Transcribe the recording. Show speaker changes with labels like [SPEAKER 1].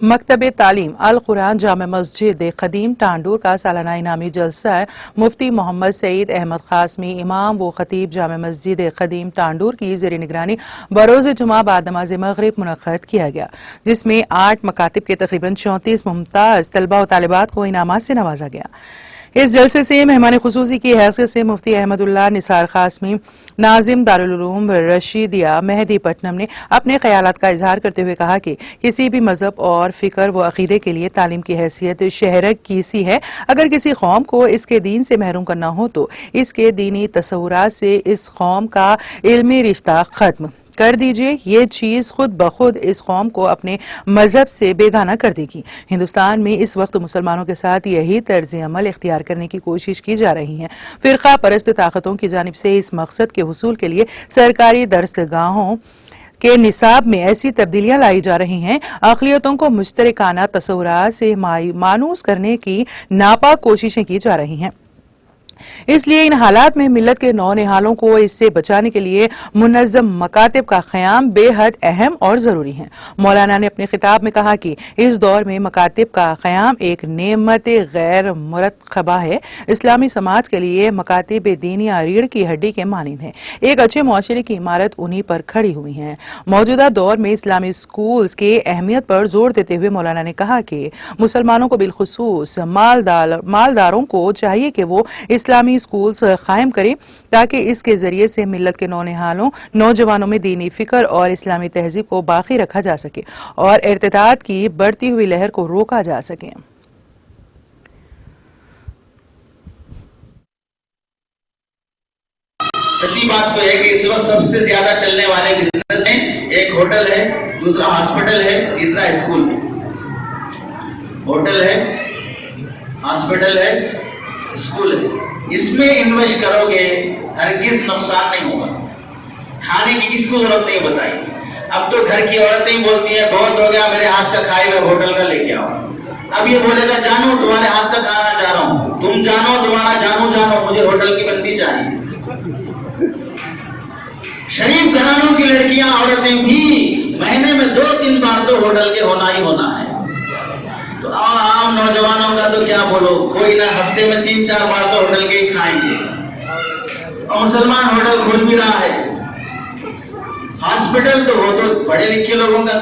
[SPEAKER 1] مکتب تعلیم القرآن جامع مسجد قدیم ٹانڈور کا سالانہ انعامی جلسہ مفتی محمد سعید احمد قاسمی امام و خطیب جامع مسجد قدیم ٹانڈور کی زیر نگرانی بروز جمعہ بعد نماز مغرب منعقد کیا گیا، جس میں 8 مکاتب کے تقریباً 34 ممتاز طلبہ و طالبات کو انعامات سے نوازا گیا۔ اس جلسے سے مہمان خصوصی کی حیثیت سے مفتی احمد اللہ نثار قاسمی، ناظم دارالعلوم رشیدیہ مہدی پٹنم نے اپنے خیالات کا اظہار کرتے ہوئے کہا کہ کسی بھی مذہب اور فکر و عقیدے کے لیے تعلیم کی حیثیت شہرک کی سی ہے۔ اگر کسی قوم کو اس کے دین سے محروم کرنا ہو تو اس کے دینی تصورات سے اس قوم کا علمی رشتہ ختم کر دیجئے، یہ چیز خود بخود اس قوم کو اپنے مذہب سے بیگانہ کر دے گی۔ ہندوستان میں اس وقت مسلمانوں کے ساتھ یہی طرز عمل اختیار کرنے کی کوشش کی جا رہی ہے۔ فرقہ پرست طاقتوں کی جانب سے اس مقصد کے حصول کے لیے سرکاری درسگاہوں کے نصاب میں ایسی تبدیلیاں لائی جا رہی ہیں، اقلیتوں کو مشترکانہ تصورات سے مانوس کرنے کی ناپاک کوششیں کی جا رہی ہیں۔ اس لیے ان حالات میں ملت کے نونہالوں کو اس سے بچانے کے لیے منظم مکاتب کا قیام بے حد اہم اور ضروری ہے۔ مولانا نے اپنے خطاب میں کہا کہ اس دور میں مکاتب کا قیام ایک نعمت غیر مرتقبہ ہے۔ اسلامی سماج کے لیے مکاتب دینی ریڑھ کی ہڈی کے مانند ہیں۔ ایک اچھے معاشرے کی عمارت انہی پر کھڑی ہوئی ہے۔ موجودہ دور میں اسلامی اسکولز کی اہمیت پر زور دیتے ہوئے مولانا نے کہا کہ مسلمانوں کو بالخصوص مالداروں کو چاہیے کہ وہ اسلامی اسکولز قائم کریں تاکہ اس کے ذریعے سے ملت کے نوجوانوں میں دینی فکر اور اسلامی تہذیب کو باقی رکھا جا سکے اور ارتداد کی بڑھتی ہوئی لہر کو روکا جا سکے۔
[SPEAKER 2] سچی بات تو ہے کہ اس وقت سب سے زیادہ چلنے والے بزنس ہیں، ایک ہوٹل ہے، دوسرا ہاسپٹل ہے، تیسرا اسکول۔ ہوٹل ہے، ہاسپٹل ہے، اسکول ہے، اس میں انویسٹ کرو گے ہرگز نقصان نہیں ہوگا۔ کھانے کی کس کو ضرورت نہیں بتائی، اب تو گھر کی عورتیں بولتی ہیں بہت ہو گیا میرے ہاتھ کا کھائے ہوئے ہوٹل کا لے کے آؤ۔ اب یہ بولے گا جانو تمہارے ہاتھ کا کھانا چاہ رہا ہوں، تم جانو تمہارا جانو مجھے ہوٹل کی بندی چاہیے۔ شریف گھرانوں کی لڑکیاں عورتیں بھی مہینے میں 2-3 بار تو ہوٹل کے ہونا ہی ہونا ہے۔ تو عام نوجوانوں کا تو کیا بولو، کوئی نہ ہفتے میں 3-4 بار تو ہوٹل کے ہی کھائیں گے، اور مسلمان ہوٹل کھول بھی رہا ہے۔ ہاسپٹل تو وہ تو پڑھے لکھے لوگوں کا